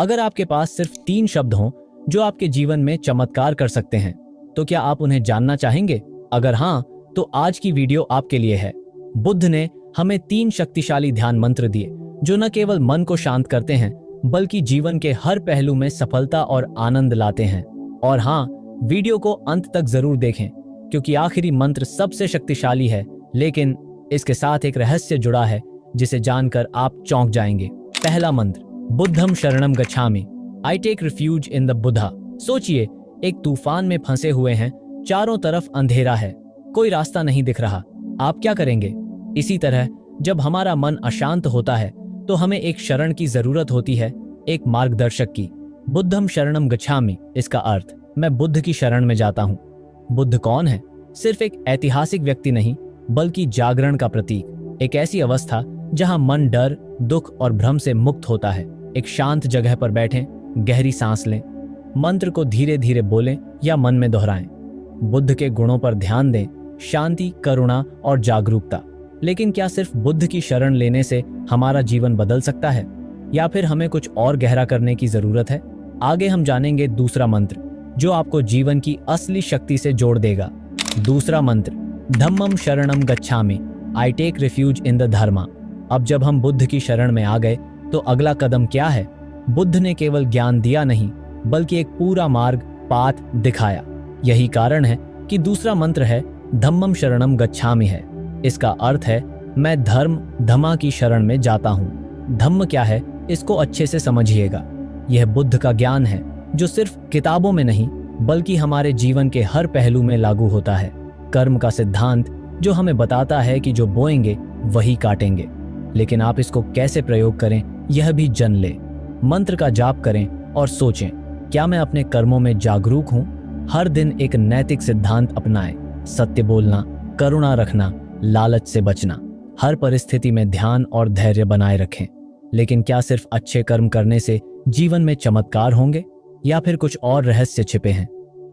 अगर आपके पास सिर्फ 3 शब्द हों जो आपके जीवन में चमत्कार कर सकते हैं, तो क्या आप उन्हें जानना चाहेंगे? अगर हाँ, तो आज की वीडियो आपके लिए है। बुद्ध ने हमें 3 शक्तिशाली ध्यान मंत्र दिए जो न केवल मन को शांत करते हैं बल्कि जीवन के हर पहलू में सफलता और आनंद लाते हैं। और हाँ, वीडियो को अंत तक जरूर देखें क्योंकि आखिरी मंत्र सबसे शक्तिशाली है, लेकिन इसके साथ एक रहस्य जुड़ा है जिसे जानकर आप चौंक जाएंगे। पहला मंत्र, बुद्धम शरणम गच्छामि, I take refuge in the Buddha. सोचिए, एक तूफान में फंसे हुए हैं, चारों तरफ अंधेरा है, कोई रास्ता नहीं दिख रहा। आप क्या करेंगे? इसी तरह जब हमारा मन अशांत होता है तो हमें एक शरण की जरूरत होती है, एक मार्गदर्शक की। बुद्धम शरणम गच्छामि, इसका अर्थ मैं बुद्ध की शरण में जाता हूँ। बुद्ध कौन है? सिर्फ एक ऐतिहासिक व्यक्ति नहीं, बल्कि जागरण का प्रतीक। एक ऐसी अवस्था जहां मन डर, दुख और भ्रम से मुक्त होता है। एक शांत जगह पर बैठें, गहरी सांस लें, मंत्र को धीरे धीरे बोलें या मन में दोहराएं। बुद्ध के गुणों पर ध्यान दें, शांति, करुणा और जागरूकता। लेकिन क्या सिर्फ बुद्ध की शरण लेने से हमारा जीवन बदल सकता है, या फिर हमें कुछ और गहरा करने की जरूरत है? आगे हम जानेंगे दूसरा मंत्र जो आपको जीवन की असली शक्ति से जोड़ देगा। दूसरा मंत्र, धम्मम शरणम गच्छामि, I take refuge in the Dharma. अब जब हम बुद्ध की शरण में आ गए तो अगला कदम क्या है? बुद्ध ने केवल ज्ञान दिया नहीं, बल्कि एक पूरा मार्ग, पाथ दिखाया। यही कारण है कि दूसरा मंत्र है धम्मम शरणम गच्छामि है। इसका अर्थ है मैं धर्म, धम्मा की शरण में जाता हूँ। धम्म क्या है, इसको अच्छे से समझिएगा। यह बुद्ध का ज्ञान है जो सिर्फ किताबों में नहीं बल्कि हमारे जीवन के हर पहलू में लागू होता है। कर्म का सिद्धांत जो हमें बताता है कि जो बोएंगे वही काटेंगे। लेकिन आप इसको कैसे प्रयोग करें यह भी जन ले। मंत्र का जाप करें और सोचें, क्या मैं अपने कर्मों में जागरूक हूँ? हर दिन एक नैतिक सिद्धांत अपनाएं, सत्य बोलना, करुणा रखना, लालच से बचना। हर परिस्थिति में ध्यान और धैर्य बनाए रखें। लेकिन क्या सिर्फ अच्छे कर्म करने से जीवन में चमत्कार होंगे, या फिर कुछ और रहस्य छिपे हैं?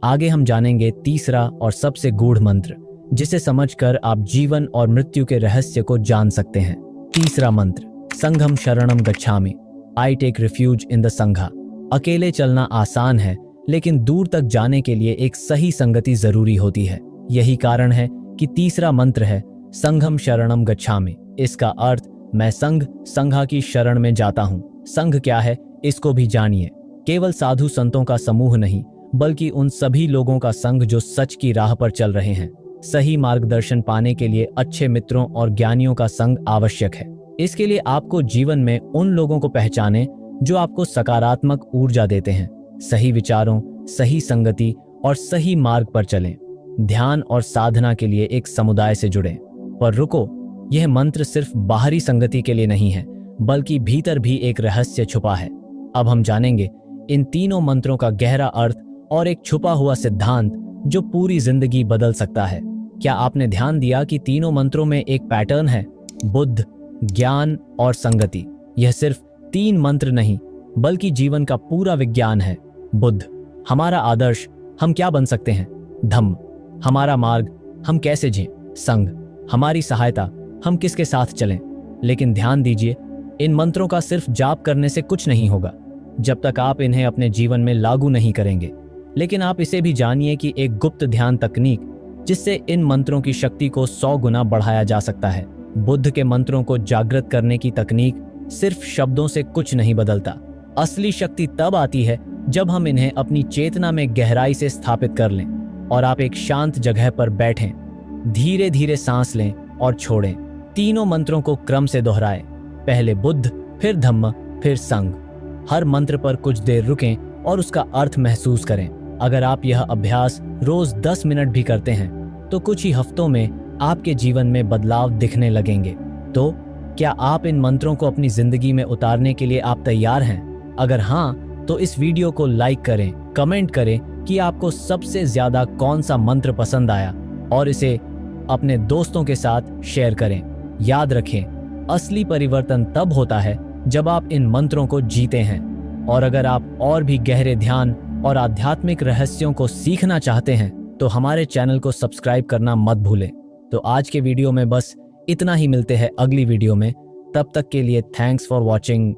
आगे हम जानेंगे तीसरा और सबसे गूढ़ मंत्र जिसे समझकर आप जीवन और मृत्यु के रहस्य को जान सकते हैं। तीसरा मंत्र, संघम शरणम गच्छामि, I take refuge in the Sangha. अकेले चलना आसान है, लेकिन दूर तक जाने के लिए एक सही संगति जरूरी होती है। यही कारण है कि तीसरा मंत्र है संघम शरणम गच्छामि। इसका अर्थ मैं संघ, संघा की शरण में जाता हूँ। संघ क्या है, इसको भी जानिए। केवल साधु संतों का समूह नहीं, बल्कि उन सभी लोगों का संघ जो सच की राह पर चल रहे हैं। सही मार्गदर्शन पाने के लिए अच्छे मित्रों और ज्ञानियों का संग आवश्यक है। इसके लिए आपको जीवन में उन लोगों को पहचानें जो आपको सकारात्मक ऊर्जा देते हैं। सही विचारों, सही संगति और सही मार्ग पर चलें। ध्यान और साधना के लिए एक समुदाय से जुड़ें। पर रुको, यह मंत्र सिर्फ बाहरी संगति के लिए नहीं है, बल्कि भीतर भी एक रहस्य छुपा है। अब हम जानेंगे इन तीनों मंत्रों का गहरा अर्थ और एक छुपा हुआ सिद्धांत जो पूरी जिंदगी बदल सकता है। क्या आपने ध्यान दिया कि तीनों मंत्रों में एक पैटर्न है? बुद्ध, ज्ञान और संगति। यह सिर्फ 3 मंत्र नहीं, बल्कि जीवन का पूरा विज्ञान है। बुद्ध, हमारा आदर्श, हम क्या बन सकते हैं? धम्म, हमारा मार्ग, हम कैसे जिएं? संघ, हमारी सहायता, हम किसके साथ चलें? लेकिन ध्यान दीजिए, इन मंत्रों का सिर्फ जाप करने से कुछ नहीं होगा जब तक आप इन्हें अपने जीवन में लागू नहीं करेंगे। लेकिन आप इसे भी जानिए कि एक गुप्त ध्यान तकनीक जिससे इन मंत्रों की शक्ति को 100 गुना बढ़ाया जा सकता है। बुद्ध के मंत्रों को जागृत करने की तकनीक सिर्फ शब्दों से कुछ नहीं बदलता। असली शक्ति तब आती है जब हम इन्हें अपनी चेतना में गहराई से स्थापित कर लें। और आप एक शांत जगह पर बैठें, धीरे धीरे सांस लें और छोड़ें। तीनों मंत्रों को क्रम से दोहराएं, पहले बुद्ध, फिर धम्म, फिर संघ। हर मंत्र पर कुछ देर रुकें और उसका अर्थ महसूस करें। अगर आप यह अभ्यास रोज 10 मिनट भी करते हैं तो कुछ ही हफ्तों में आपके जीवन में बदलाव दिखने लगेंगे। तो क्या आप इन मंत्रों को अपनी जिंदगी में उतारने के लिए आप तैयार हैं? अगर हाँ, तो इस वीडियो को लाइक करें, कमेंट करें कि आपको सबसे ज्यादा कौन सा मंत्र पसंद आया और इसे अपने दोस्तों के साथ शेयर करें। याद रखें, असली परिवर्तन तब होता है जब आप इन मंत्रों को जीते हैं। और अगर आप और भी गहरे ध्यान और आध्यात्मिक रहस्यों को सीखना चाहते हैं तो हमारे चैनल को सब्सक्राइब करना मत भूलें। तो आज के वीडियो में बस इतना ही। मिलते हैं अगली वीडियो में। तब तक के लिए थैंक्स फॉर वॉचिंग।